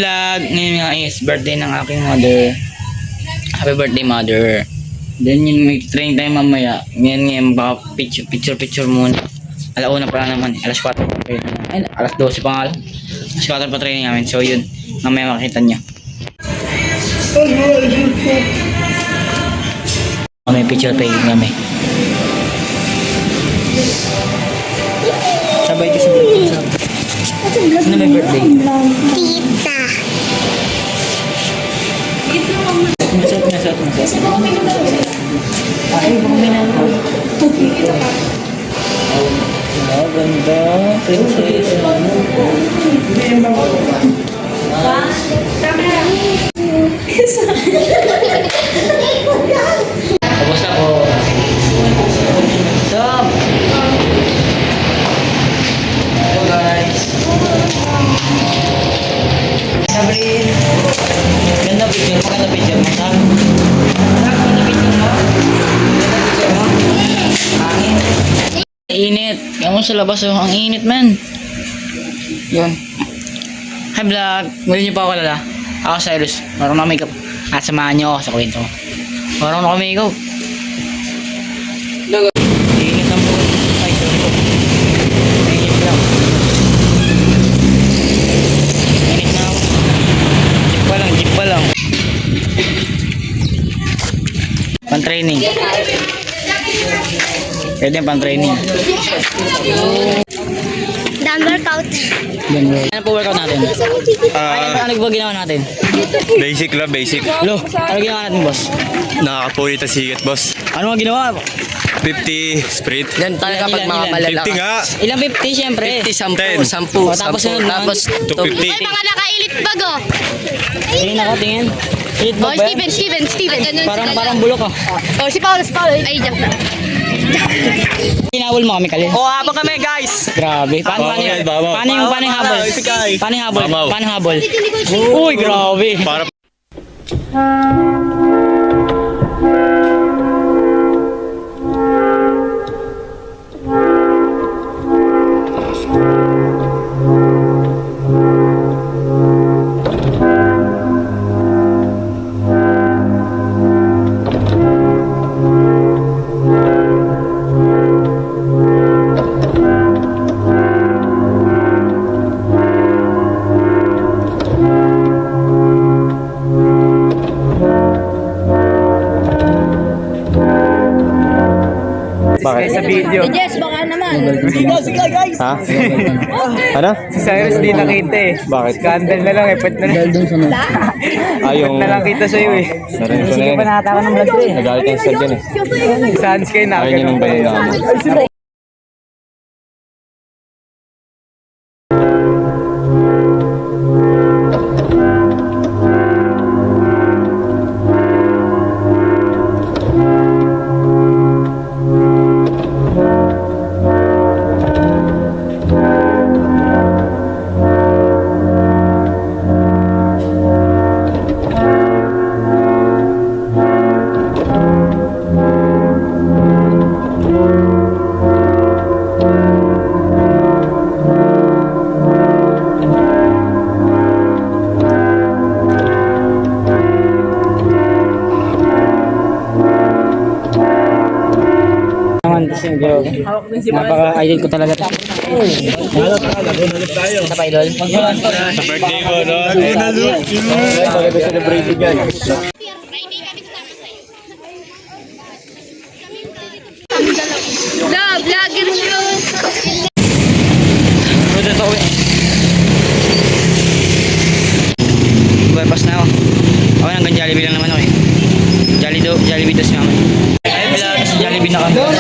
Vlog, ngayon nga is birthday ng aking mother. Happy birthday, mother. Then yun, may training tayo mamaya. Ngayon baka picture muna. Alauna pa lang naman, alas 4 pa training. Ay, alas 12 pa nga lang. Alas 4 pa training namin, so yun, mamaya makikita nyo. May picture taking kami. Sabay ka sa birthday. Ano may birthday? Tita. Masat. Ay, baka may nanaw. Oh, ganda. Princess. Tapos ako. Stop! Hello guys. Sabrina. Ganda picture mo, ganda picture mo. Ganda picture mo. Angin. Init. Yung sa labas, oh. Ang init, man. Yun. Hi vlog. Muli niyo pa ako lala. Ako Cyrus. Marunong na makeup. At samahan niyo ako sa kwento. Marunong na makeup. Init lang po. Ay, sorry po. Init lang. Init na ako. Jeep pa lang. Pan-training. Pwede pan-training. Dan workout. Ano po workout natin? Ano ba ginawa natin? Basic lang, basic. Lo, ano ginawa natin, boss? Nakakapulit na sigat, boss. Ano ang ginawa? 50 sprint. Yan talaga pag mga 50 malalakas. nga. Ilang 50, syempre. 50, 10, 10. O, tapos sunod naman. Tapos 250. Ay, mga naka-elite bag, oh. Tingin ako, tingin. Hit Oh, ba ba? Steven. Parang bulok ah. Oh, si Paul. Ay, joke na. Tinawal mo kami kalin. oh, habang kami, guys. Grabe. Paano yan, babaw. paano yung habol? Isikay. Paano yung habol? Babaw. Paano habol? Uy, grabe. Para Bakit? Sa video. Yes, baka naman. Sige, guys. Ha? Ano? Si Cyrus di nakita eh. Bakit? Scandal na lang eh. Pwede na lang. Yung na lang kita sa'yo eh. narinig ko na yun. Nakatawa ng vlog ko eh. Nagalit yung sad yan eh. Sans kayo na. Ayaw niya nung bayan na ano. Naman kasi napaka-idol ko talaga ito. Sa pa-idol? Sa birthday ko, no? Maganda celebration yan. No, vlogger shoes. Buda to uwi. Bypass na ako. Ako hanggang Jollibee lang naman ako eh. Jollibee dos naman. Ay, vlog sa Jollibee na kami. Vlog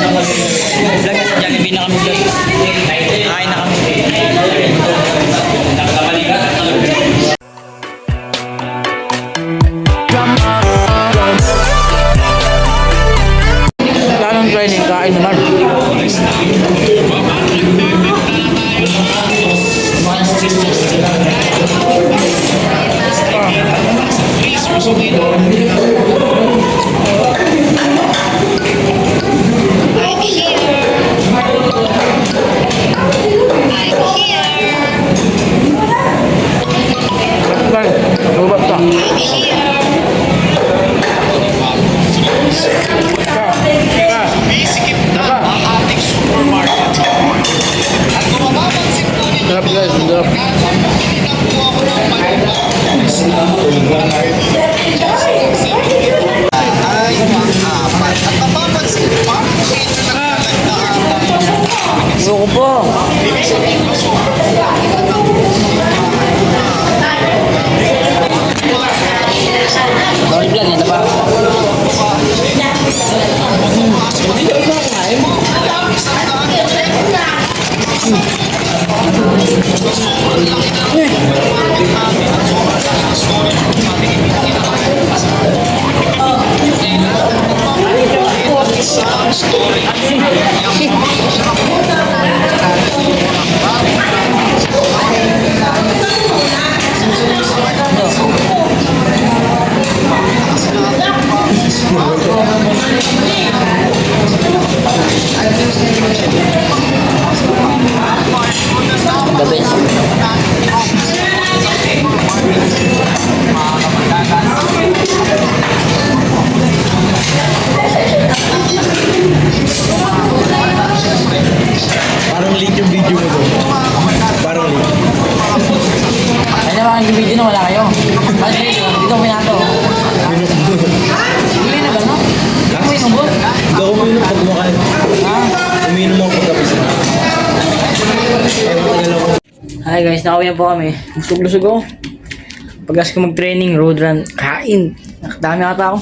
sa Jollibee na kami. Kain na kami. Planong training, kain naman. Sarap guys, sarap. Ayoko po. Sorry vlog, ito pa. The best. Parang late yung video mo doon. Parang late. Ay naman yung video na wala kayo. Mas dito mo nato. Hindi na ba no? Hindi mo inumbot? Hindi ako uminom pag kumakain. Ha? Uminom ako pag kapis na. Hi guys, nakauwi na po kami. Lusog-lusog ako. Pagkas ko mag-training, road run, kain. Nakadami ata ako.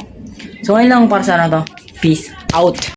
So ngayon lang para sana to. Peace out.